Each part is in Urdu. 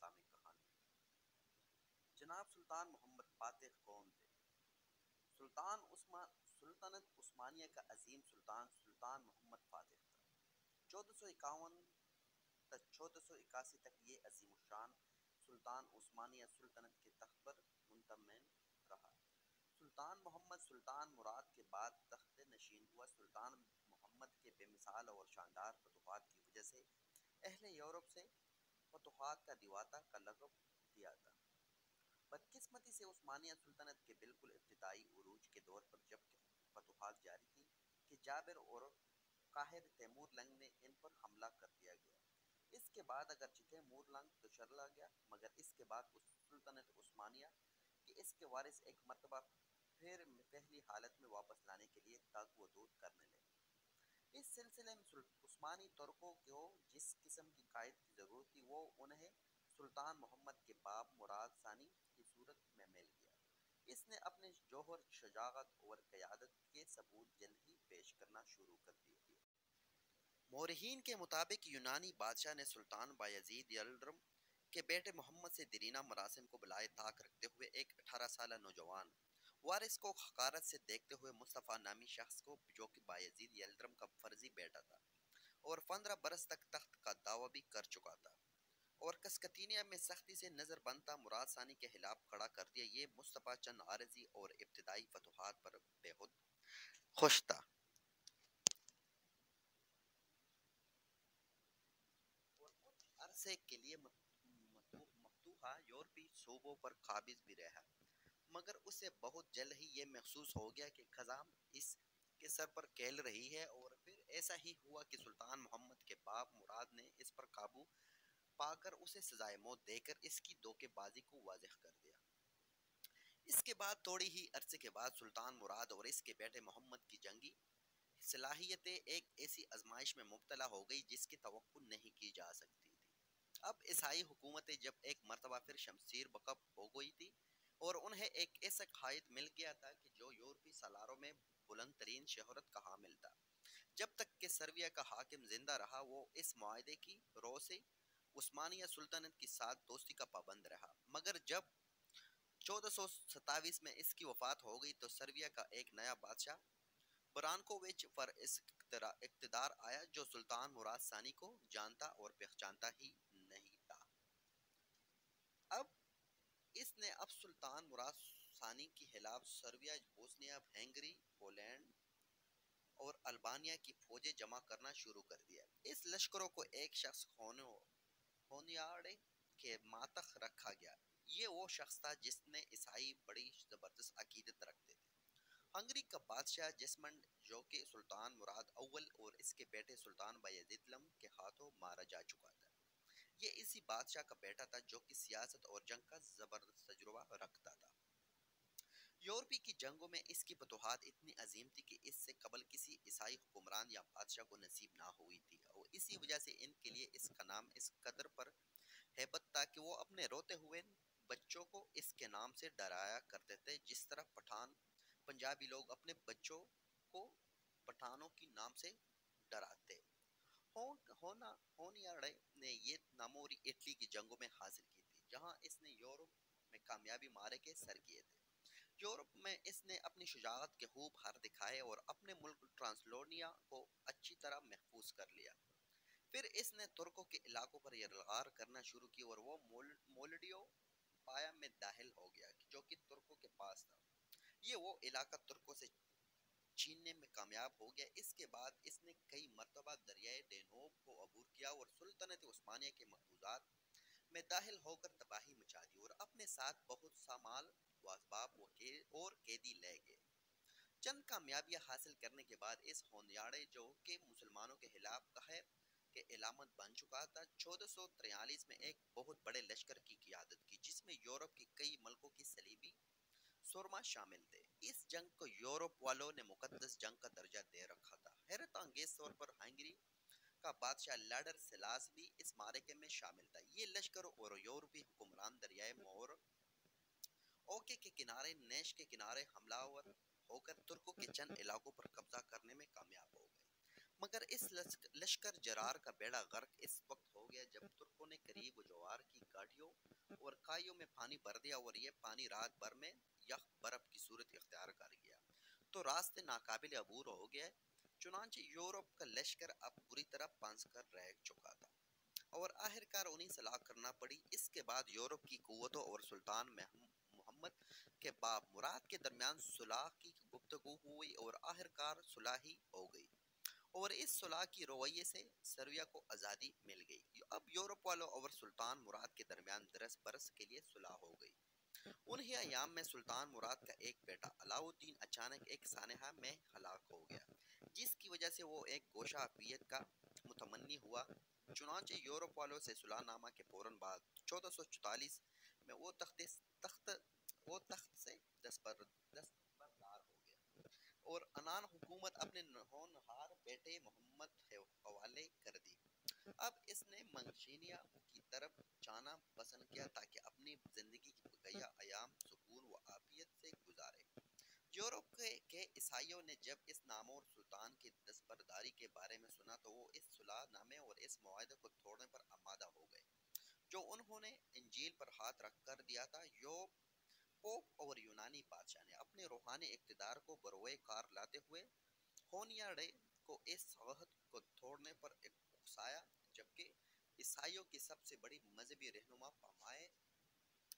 اسلامی کہانی۔ جناب سلطان محمد فاتح کون تھے؟ سلطنت عثمانیہ کا عظیم سلطان سلطان محمد فاتح تھا۔ 1451 1481 تک یہ عظیم الشان سلطان عثمانیہ سلطنت کے تخت پر منتمن رہا۔ سلطان محمد سلطان مراد کے بعد تخت نشین ہوا۔ سلطان محمد کے بے مثال اور شاندار فتوحات کی وجہ سے اہل یورپ سے فتوحات کا دیوتا کا لقب دیا تھا۔ بدقسمتی سے عثمانیہ سلطنت کے بالکل ابتدائی عروج کے دور پر جب فتوحات جاری تھیں کہ جابر اور قاہر تیمور لنگ نے ان پر حملہ کر دیا گیا۔ اس کے بعد اگرچہ تیمور لنگ تو چلا گیا مگر اس کے بعد سلطنت عثمانیہ کہ اس کے وارث ایک مرتبہ پھر پہلی حالت میں واپس لانے کے لیے تگ و دو کرنے لگے۔ اس سلسلے میں عثمانی ترکوں کو جس قسم کی قائد کی ضرورت تھی وہ انہیں سلطان محمد کے باپ مراد ثانی کی صورت میں مل گیا۔ اس نے اپنے جوہر شجاعت اور قیادت کے ثبوت جلد ہی پیش کرنا شروع کر دیے۔ مورخین کے مطابق یونانی بادشاہ نے سلطان بایزید یلدرم کے بیٹے محمد سے دیرینہ مراسم کو بالائے طاق رکھتے ہوئے ایک 18 سالہ نوجوان وارث کو حقارت سے دیکھتے ہوئے مصطفیٰ نامی شخص کو جو کہ بایزید یلدرم کا فرزی بیٹا تھا اور 15 برس تک تخت کا دعویٰ بھی کر چکا تھا اور قسطنطنیہ میں سختی سے نظر بندتا مراد ثانی کے خلاف کھڑا کر دیا، یہ مصطفیٰ چند عارضی اور ابتدائی فتوحات پر بے حد خوش تھا اور کچھ عرصے کے لیے مفتوحہ یورپی صوبوں پر قابض بھی رہا، مگر اسے بہت جلد ہی یہ محسوس ہو گیا کہ خزاں اس کے سر پر کھیل رہی ہے اور پھر ایسا ہی ہوا کہ سلطان محمد کے باپ مراد نے اس پر قابو پا کر اسے سزائے موت دے کر اس کی دھوکے بازی کو واضح کر دیا۔ اس کے بعد تھوڑی ہی عرصے کے بعد سلطان مراد اور اس کے بیٹے محمد کی جنگی صلاحیتیں ایک ایسی آزمائش میں مبتلا ہو گئی جس کی توقع نہیں کی جا سکتی تھی۔ اب عیسائی حکومتیں جب ایک مرتبہ پھر شمشیر بکف ہو گئی تھی اور انہیں ایک ایسا قائد مل گیا تھا کہ جو یورپی سالاروں میں بلند ترین شہرت کا حامل تھا، جب تک کہ سرویا کا حاکم زندہ رہا وہ اس معاہدے کی رو سے عثمانیہ سلطنت کے ساتھ دوستی کا پابند رہا، مگر جب 1427 میں اس کی وفات ہو گئی تو سرویا کا ایک نیا بادشاہ برانکووچ پر اس اقتدار آیا جو سلطان مراد ثانی کو جانتا اور پہچانتا ہی نہیں تھا۔ اب سلطان مراد ثانی کے خلاف سرویا، بوسنیا، ہنگری، پولینڈ اور البانیہ کی فوجیں جمع کرنا شروع کر دیا۔ اس لشکروں کو ایک شخص ہونیاڑے کے ماتحت رکھا گیا۔ یہ وہ شخص تھا جس نے عیسائی بڑی زبردست عقیدت رکھتے تھے۔ ہنگری کا بادشاہ جسمنڈ جو کہ سلطان مراد اول اور اس کے بیٹے سلطان بایزیدلم کے ہاتھوں مارا جا چکا تھا، یہ اسی بادشاہ کا بیٹا تھا جو کہ سیاست اور جنگ کا زبردست تجربہ رکھتا تھا۔ یورپی کی جنگوں میں اس کی فتوحات اتنی عظیم تھی کہ اس سے قبل کسی عیسائی حکمران یا بادشاہ کو نصیب نہ ہوئی تھی اور اسی وجہ سے ان کے لیے اس کا نام اس قدر پر ہیبت تھا کہ وہ اپنے روتے ہوئے بچوں کو اس کے نام سے ڈرایا کرتے تھے، جس طرح پنجابی لوگ اپنے بچوں کو پٹھانوں کے نام سے ڈراتے۔ ہونیاڑے نے یہ ناموری اٹلی کی جنگوں میں حاصل کی تھی جہاں اس نے یورپ میں کامیابی معرکے سر کیے تھے۔ یورپ میں اس نے اپنی شجاعت کے خوب ہار دکھائے اور اپنے ملک ٹرانسلوانیا کو اچھی طرح محفوظ کر لیا۔ پھر اس نے ترکوں کے علاقوں پر یلغار کرنا شروع کی اور وہ مولڈیو پایا میں داخل ہو گیا جو کہ ترکوں کے پاس تھا۔ یہ وہ علاقہ ترکوں سے چھیننے میں کامیاب ہو گیا۔ اس کے بعد اس نے کئی مرتبہ دریائے ڈینوب کو عبور کیا اور سلطنت عثمانیہ کے محفوظات میں داخل ہو کر تباہی مچا دی اور اپنے ساتھ بہت سا مال و اسباب اور قیدی لے گئے۔ چند کامیابیاں حاصل کرنے کے بعد اس ہونیاڑے جو کہ مسلمانوں کے خلاف قہر کے علامت بن چکا تھا، 1443 میں ایک بہت بڑے لشکر کی قیادت کی جس میں یورپ کے کئی ملکوں کی صلیبی سرما شامل تھے۔ اس جنگ کو یورپ والوں نے مقدس جنگ کا درجہ دے رکھا تھا۔ حیرت انگیز طور پر ہنگری کا بادشاہ لاڈر سلاس بھی اس معرکے میں شامل تھا۔ یہ لشکر اور یورپی حکمران دریائے مور اوکے کے کنارے نیش کے کنارے حملہ آور ہو کر ترکوں کے چند علاقوں پر قبضہ کرنے میں کامیاب ہو گئے، مگر اس لشکر جرار کا بیڑا غرق اس وقت ہو گیا جب ترکوں نے قریب و جوار کی گاڑیوں اور کائیوں میں پانی بھر دیا، اور یہ پانی رات بھر میں یخ برف کی صورت اختیار کر گیا تو راستے ناقابل عبور ہو گئے۔ چنانچہ یورپ کا لشکر اب بری طرح پنس کر رہ چکا تھا اور آخرکار انہیں صلاح کرنا پڑی۔ اس کے بعد یورپ کی قوتوں اور سلطان محمد کے باپ مراد کے درمیان صلح کی گفتگو ہوئی اور آخرکار صلح ہی ہو گئی، اور اس صلح کی رویے سے سربیا کو آزادی مل گئی۔ اب یورپ والوں اور سلطان مراد کے درمیان 10 برس کے لیے صلح ہو گئی۔ انہی ایام میں سلطان مراد کا ایک بیٹا علاؤ الدین اچانک ایک سانحہ میں ہلاک ہو گیا، جس کی وجہ سے وہ ایک گوشہ عافیت کا متمنی ہوا۔ چنانچہ یورپ والوں سے صلح نامہ کے فوراً بعد 1444 میں وہ تخت سے دستبردار ہو گیا اور عنان حکومت اپنے ہونہار بیٹے محمد کے حوالے کر دی۔ اب اس نے منگشینیا کی طرف جانا پسند کیا تاکہ اپنی زندگی کی بقیہ ایام سکون و عافیت سے گزارے۔ یورپ کے عیسائیوں نے جب اس نامور سلطان کی دستبرداری کے بارے میں سنا تو وہ اس صلح نامے اور اس معاہدے کو توڑنے پر آمادہ ہو گئے جو انہوں نے انجیل پر ہاتھ رکھ کر دیا تھا۔ پوپ اور یونانی بادشاہ نے اپنے روحانی اقتدار کو بروئے کار لاتے ہوئے ہونیاڈے کو اس عہد کو توڑنے پر اکسایا، جبکہ عیسائیوں کی سب سے بڑی مذہبی رہنما پامائے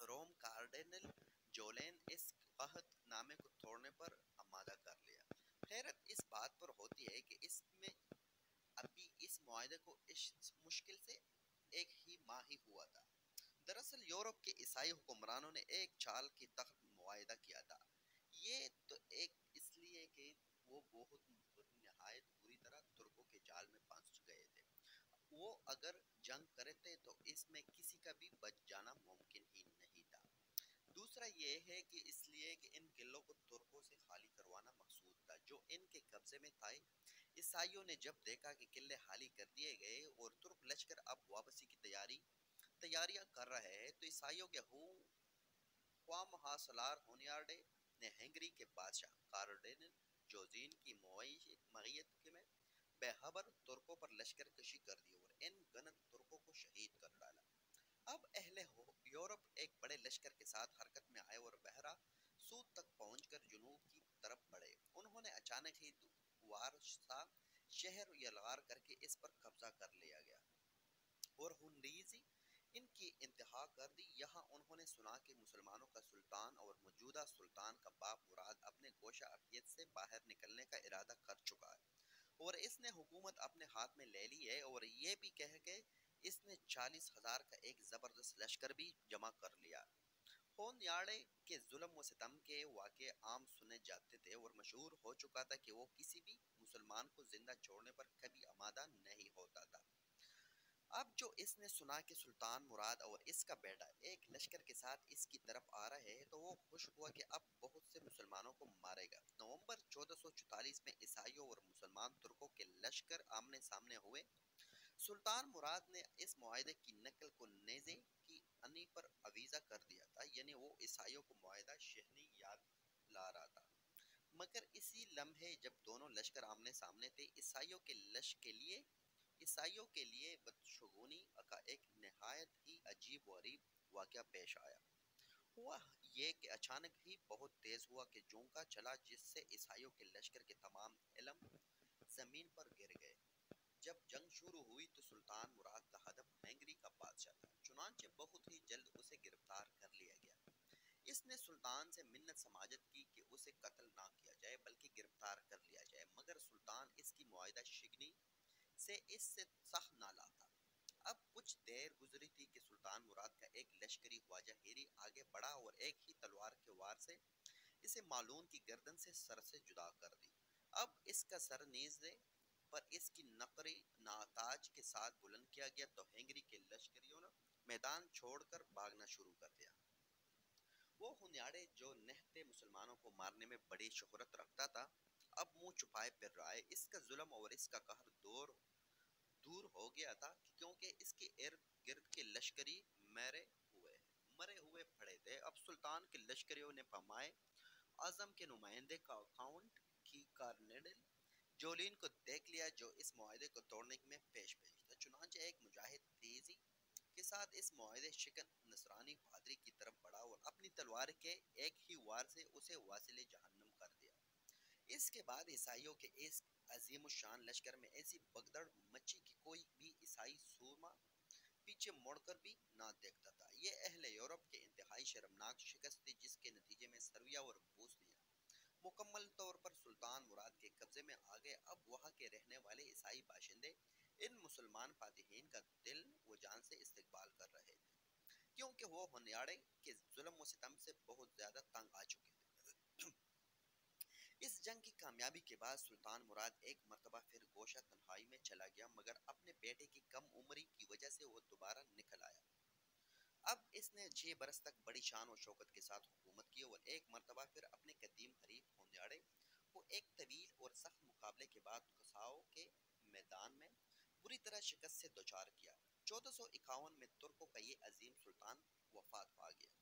روم کارڈنل جولین اس عہد نامے کو توڑنے پر آمادہ کر لیا۔ حیرت اس بات پر ہوتی ہے کہ اس میں ابھی اس معاہدے کو مشکل سے ایک ہی ماہ ہی ہوا تھا۔ دراصل یورپ کے عیسائی حکمرانوں نے ایک چال کی تحت معاہدہ کیا تھا۔ یہ تو ایک اس لیے کہ وہ بہت نہایت بری طرح ترکوں کے جال میں پھنس گئے تھے۔ وہ اگر جنگ کرتے تو اس میں کسی کا بھی بچ جانا ممکن ہی نہیں تھا۔ دوسرا یہ ہے کہ اس لیے کہ ان قلعوں کو ترکوں سے خالی کروانا مقصود تھا جو ان کے قبضے میں تھے۔ عیسائیوں نے جب دیکھا کہ قلعے خالی کر دیے گئے اور ترک لشکر اب واپسی کی تیاریاں کر رہے ہیں تو عیسائیوں کے خواہ سالار ہونیاڈے نے ہنگری کے بادشاہ کارڈنل جوزین کی معیت میں بے خبر ترکوں پر لشکر کشی کر دی اور ان گنت ترکوں کو شہید کر ڈالا۔ اب اہل یورپ ایک بڑے لشکر کے ساتھ حرکت میں آئے اور بحیرہ سود تک پہنچ کر جنوب کی طرف بڑھے۔ انہوں نے اچانک ہی وارسا شہر یلغار کر کے اس پر قبضہ کر لیا گیا اور ہنریزی ان کی انتہا کر دی۔ یہاں انہوں نے سنا کہ مسلمانوں کا سلطان اور موجودہ سلطان کا باپ مراد اپنے گوشہ عافیت سے باہر نکلنے کا ارادہ کر چکا ہے اور اس نے حکومت اپنے ہاتھ میں لے لی ہے، اور یہ بھی کہہ کہ اس نے 40,000 کا ایک زبردست لشکر بھی جمع کر لیا۔ ہونیاڈے کے ظلم و ستم کے واقعے عام سنے جاتے تھے اور مشہور ہو چکا تھا کہ وہ کسی بھی مسلمان کو زندہ چھوڑنے پر کبھی آمادہ نہیں ہوتا تھا۔ اب جو اس نے سنا کہ سلطان مراد اور اس کا بیٹا ایک لشکر کے ساتھ اس کی طرف آ رہے ہیں تو وہ خوش ہوا کہ اب بہت سے مسلمانوں کو مارے گا۔ نومبر 1444 میں عیسائیوں اور مسلمان ترکوں کے لشکر آمنے سامنے ہوئے۔ سلطان مراد نے اس معاہدے کی نقل کو نیزے کی انی پر آویزاں کر دیا تھا، یعنی وہ عیسائیوں کو معاہدہ شکنی یاد لا رہا تھا۔ مگر اسی لمحے جب دونوں لشکر آمنے سامنے تھے، عیسائیوں کے لیے بدشگونی کا ایک نہایت ہی عجیب و غریب واقعہ پیش آیا۔ ہوا یہ کہ اچانک ہی بہت تیز ہوا کہ جھونکا چلا جس سے عیسائیوں کے لشکر کے تمام علم زمین پر گر گئے۔ جب جنگ شروع ہوئی تو سلطان مراد کا ہدف ہنگری کا بادشاہ تھا، چنانچہ بہت ہی جلد اسے گرفتار کر لیا گیا۔ اس نے سلطان سے منت سماجت کی کہ اسے قتل نہ کیا جائے بلکہ گرفتار کر لیا جائے، مگر سلطان اس کی معاہدہ شکنی سے اس سے سخت نہ لا تھا۔ اب کچھ دیر گزری تھی کہ سلطان مراد کا ایک لشکری خواجہ ہیری آگے بڑھا اور ایک ہی تلوار کے وار سے اسے مالون کی گردن سے سر سے جدا کر دی۔ اب اس کا سر نیزے پر اس کی نقری تاج کے ساتھ بلند کیا گیا تو ہنگری کے لشکریوں نے میدان چھوڑ کر بھاگنا شروع کر دیا۔ وہ ہونیاڈے جو نہتے مسلمانوں کو مارنے میں بڑی شہرت رکھتا تھا اب منہ چھپائے پھر رہا ہے۔ اس کا ظلم اور اس کا قہر دور ہو گیا تھا کیونکہ اس کے ارد گرد کے لشکری مرے ہوئے پڑے تھے۔ اب سلطان کے لشکریوں نے پامائے اعظم کے نمائندے کا کاؤنٹ کی کارنیڈل جولین کو دیکھ لیا جو اس معاہدے کو توڑنے میں پیش تھا، چنانچہ ایک مجاہد تیزی کے ساتھ اس معاہدے شکن نصرانی پادری کی طرف بڑھا اور اپنی تلوار کے ایک ہی وار سے اسے واصل جہنم کر دیا۔ اس کے بعد عیسائیوں کے اس عظیم الشان لشکر میں ایسی بگدڑ مچی کہ کوئی بھی عیسائی سورما پیچھے مڑ کر بھی نہ دیکھتا تھا۔ یہ اہل یورپ کے انتہائی شرمناک شکست تھی، جس کے نتیجے میں سرویا اور بوسنیا مکمل طور پر سلطان مراد کے قبضے میں آ گئے۔ اب وہاں کے رہنے والے عیسائی باشندے ان مسلمان فاتحین کا دل و جان سے استقبال کر رہے تھے، کیونکہ وہ ہنیاڑے کے ظلم و ستم سے بہت زیادہ تنگ آ چکے تھے۔ اس جنگ کی کامیابی کے بعد سلطان مراد ایک مرتبہ پھر گوشہ تنہائی میں چلا گیا، مگر اپنے بیٹے کی کم عمری کی وجہ سے وہ دوبارہ نکل آیا۔ اب اس نے 6 برس تک بڑی شان و شوکت کے ساتھ حکومت کی اور ایک مرتبہ پھر اپنے قدیم حریف ہونیاڑے کو ایک طویل اور سخت مقابلے کے بعد کساؤ کے میدان میں بری طرح شکست سے دوچار کیا۔ 1451 میں ترکوں کا یہ عظیم سلطان وفات پا گیا۔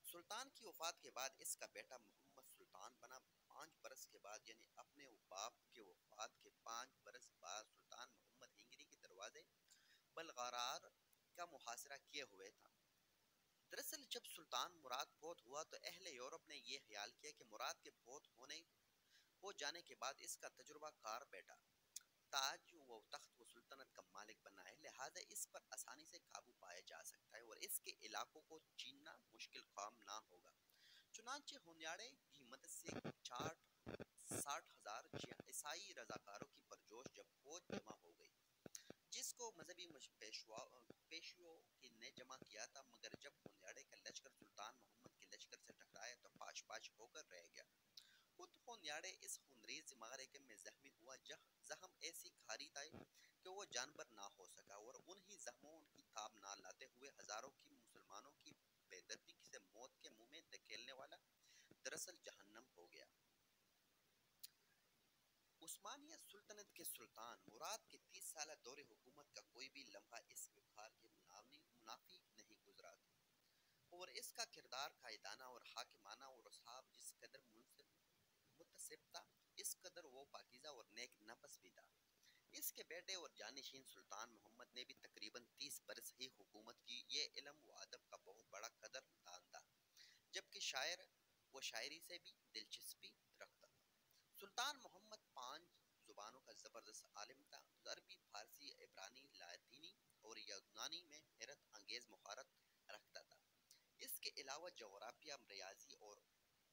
سلطان کی وفات کے بعد اس کا بیٹا محمد سلطان بنا۔ 5 برس کے بعد یعنی اپنے باپ کے وفات کے 5 برس بعد سلطان محمد ہنگری کے دروازے بلغرار کا محاصرہ کیے ہوئے تھا۔ دراصل جب سلطان مراد فوت ہوا تو اہل یورپ نے یہ خیال کیا کہ مراد کے فوت ہو جانے کے بعد اس کا تجربہ کار بیٹا تاج و تخت و سلطنت کا مالک بنا ہے، لہذا اس پر آسانی سے قابو پایا جا سکتا ہے اور اس کے علاقوں کو چھیننا مشکل کام نہ ہوگا۔ چنانچہ ہونیاڑے کی مدد سے 60,000 عیسائی رضاکاروں کی پرجوش جب فوج جمع ہو گئی، جس کو مذہبی پیشووں نے جمع کیا تھا، مگر جب ہونیاڑے کا لشکر سلطان محمد کے لشکر سے ٹکرایا تو پاش پاش ہو کر رہ گیا۔ خود ہونیاڑے اس خونریز معرکے میں زخمی ہوا، زخم ایسی کھاری تھے کہ وہ جان پر نہ ہو سکا، اور انہی زخموں کی تاب نہ لاتے ہوئے ہزاروں کی مسلمانوں کی بے دردی سے موت کے منہ میں دھکیلنے والا دراصل جہنم ہو گیا۔ عثمانیہ سلطنت کے سلطان مراد کے 30 سالہ دور حکومت کا کوئی بھی لمحہ اس وقار کے منافی نہیں گزرا تھا، اور اس کا کردار قائدانہ اور حاکمانہ اور صاحب جس قدر متصب تھا، اس قدر وہ پاکیزہ اور نیک نفس بھی تھا۔ اس کے بیٹے اور جانشین سلطان محمد نے بھی تقریباً 30 برس ہی حکومت کی۔ یہ علم و ادب کا بہت بڑا قدر دان تھا، جبکہ شاعر و شاعری سے بھی دلچسپی رکھتا تھا۔ سلطان محمد 5 زبانوں کا زبردست عالم تھا، عربی، فارسی، عبرانی، لاطینی اور یونانی میں حیرت انگیز مہارت رکھتا تھا۔ اس کے علاوہ جغرافیہ، ریاضی اور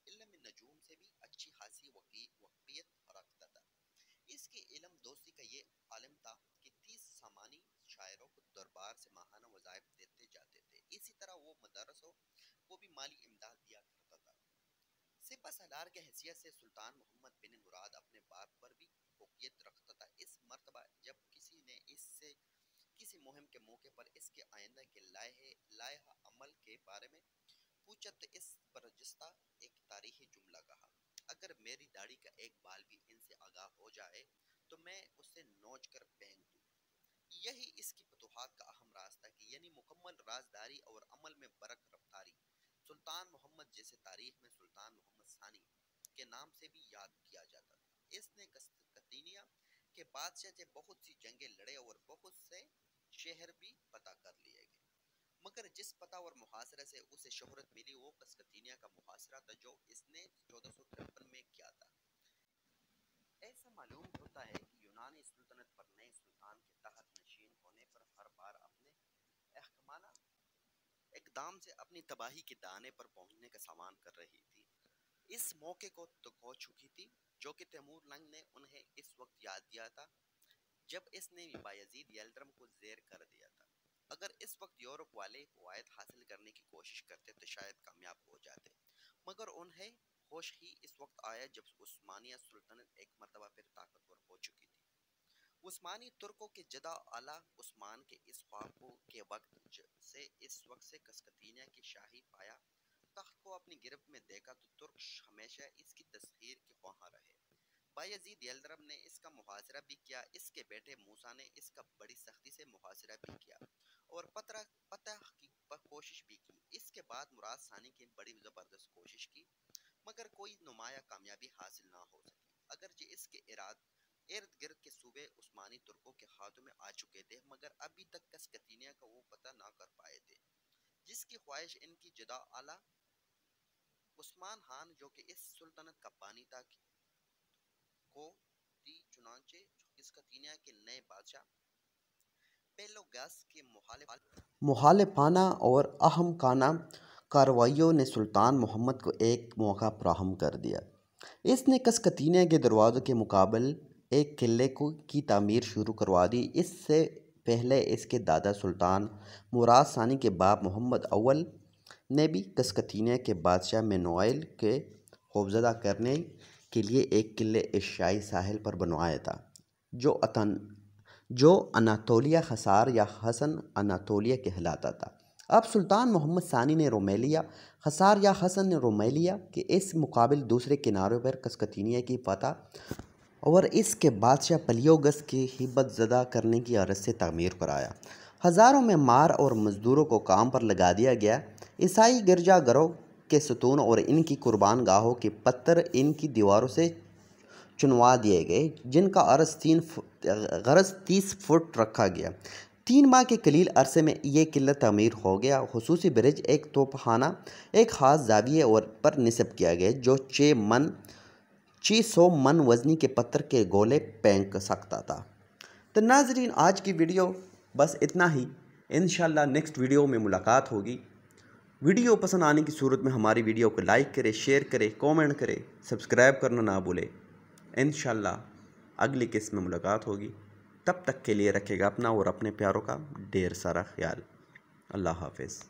علم نجوم سے بھی اچھی خاصی واقفیت رکھتا تھا۔ اس کے علم دوستی کا یہ عالم تھا کہ 30 سامانی شاعروں کو دربار سے ماہانہ وظائف دیتے جاتے تھے۔ اسی طرح وہ مدرسوں کو بھی مالی امداد دیا کرتا تھا۔ سپہ سالار کی حیثیت سے سلطان محمد بن مراد اپنے باپ پر بھی فوقیت رکھتا تھا۔ اس مرتبہ جب کسی نے اس سے کسی مہم کے موقع پر اس کے آئندہ کے لائحہ عمل کے بارے میں پوچھا تو اس برجستہ ایک تاریخی جملہ کہا: اگر میری داڑھی کا ایک بال بھی ان سے آگاہ ہو جائے تو میں اسے نوچ کر پھینک دوں۔ یہی اس کی فتوحات کا اہم راز تھا، کہ یعنی مکمل رازداری اور عمل میں برق رفتاری۔ سلطان محمد، جسے تاریخ میں سلطان محمد ثانی کے نام سے بھی یاد کیا جاتا تھا، اس نے قسطنطنیہ کے بادشاہ سے بہت سی جنگیں لڑے اور بہت سے شہر بھی فتح کر لیے گئے، مگر جس فتح اور محاصرے سے اسے شہرت ملی وہ قسطنطنیہ کا محاصرہ تھا، جو اس نے 1453 میں کیا تھا۔ ایسا معلوم ہوتا ہے کہ یونانی سلطنت پر نئے سلطان کے تحت نشین ہونے پر ہر بار اپنے احکامانہ اقدام سے اپنی تباہی کے دانے پر پہنچنے کا سامان کر رہی تھی۔ اس موقع کو تو کھو چکی تھی، جو کہ تیمور لنگ نے انہیں اس وقت یاد دیا تھا جب اس نے بایزید یلدرم کو زیر کر دیا تھا۔ اگر اس وقت یورپ والے فوائد حاصل کرنے کی کوشش کرتے تو شاید کامیاب ہو جاتے، مگر انہیں ہوش ہی اس وقت آیا جب عثمانیہ سلطنت ایک مرتبہ پھر طاقتور ہو چکی تھی۔ عثمانی ترکوں کے جدہ اعلیٰ عثمان کے اس خواب کے وقت سے قسطنطنیہ کی شاہی پایا تخت کو اپنی گرفت میں دیکھا تو ترک ہمیشہ اس کی تسخیر کے خواہاں رہے۔ بایزید یلدرم نے اس کا محاصرہ بھی کیا، اس کے بیٹے موسیٰ نے اس کا بڑی سختی سے محاصرہ بھی کیا اور فتح کی کوشش بھی کی۔ اس کے بعد مراد ثانی کی بڑی زبردست کوشش کی، مگر کوئی نمایاں کامیابی حاصل نہ ہو سکی، اگرچہ اس کے ارد گرد کے صوبے عثمانی ترکوں کے ہاتھوں میں آ چکے تھے، مگر ابھی تک قسطنطنیہ کا وہ فتح نہ کر پائے تھے جس کی خواہش ان کی جدا اعلیٰ عثمان خان، جو کہ اس سلطنت کا بانی تھا، کو تھی۔ چنانچہ قسطنطنیہ کے نئے بادشاہ پیلوگاس کے مخالفانہ اور احمقانہ کارروائیوں نے سلطان محمد کو ایک موقع فراہم کر دیا۔ اس نے قسطنطنیہ کے دروازوں کے مقابل ایک قلعے کی تعمیر شروع کروا دی۔ اس سے پہلے اس کے دادا سلطان مراد ثانی کے باپ محمد اول نے بھی قسطنطنیہ کے بادشاہ منوئیل کو خوفزدہ کرنے کے لیے ایک قلعہ ایشیائی ساحل پر بنوایا تھا، جو اناطولیہ خسار یا حصن اناطولیہ کہلاتا تھا۔ اب سلطان محمد ثانی نے رومیلیا خسار یا حصن رومیلیا کے اس مقابل دوسرے کنارے پر قسطنطنیہ کی فتح اور اس کے بادشاہ پیلوگاس کی ہیبت زدہ کرنے کی غرض سے تعمیر کرایا۔ ہزاروں معمار اور مزدوروں کو کام پر لگا دیا گیا۔ عیسائی گرجا گھروں کے ستون اور ان کی قربان گاہوں کے پتھر ان کی دیواروں سے چنوا دیے گئے، جن کا عرض 30 فٹ رکھا گیا۔ 3 ماہ کے قلیل عرصے میں یہ قلعہ تعمیر ہو گیا۔ خصوصی برج، ایک توپ خانہ، ایک خاص زاویے پر نصب کیا گیا جو 600 من وزنی کے پتھر کے گولے پھینک سکتا تھا۔ تو ناظرین، آج کی ویڈیو بس اتنا ہی۔ انشاءاللہ نیکسٹ ویڈیو میں ملاقات ہوگی۔ ویڈیو پسند آنے کی صورت میں ہماری ویڈیو کو لائک کرے، شیئر کرے، کومنٹ کرے، سبسکرائب کرنا نہ بھولے۔ انشاءاللہ اگلی قسط میں ملاقات ہوگی۔ تب تک کے لیے رکھے گا اپنا اور اپنے پیاروں کا ڈھیر سارا خیال۔ اللہ حافظ۔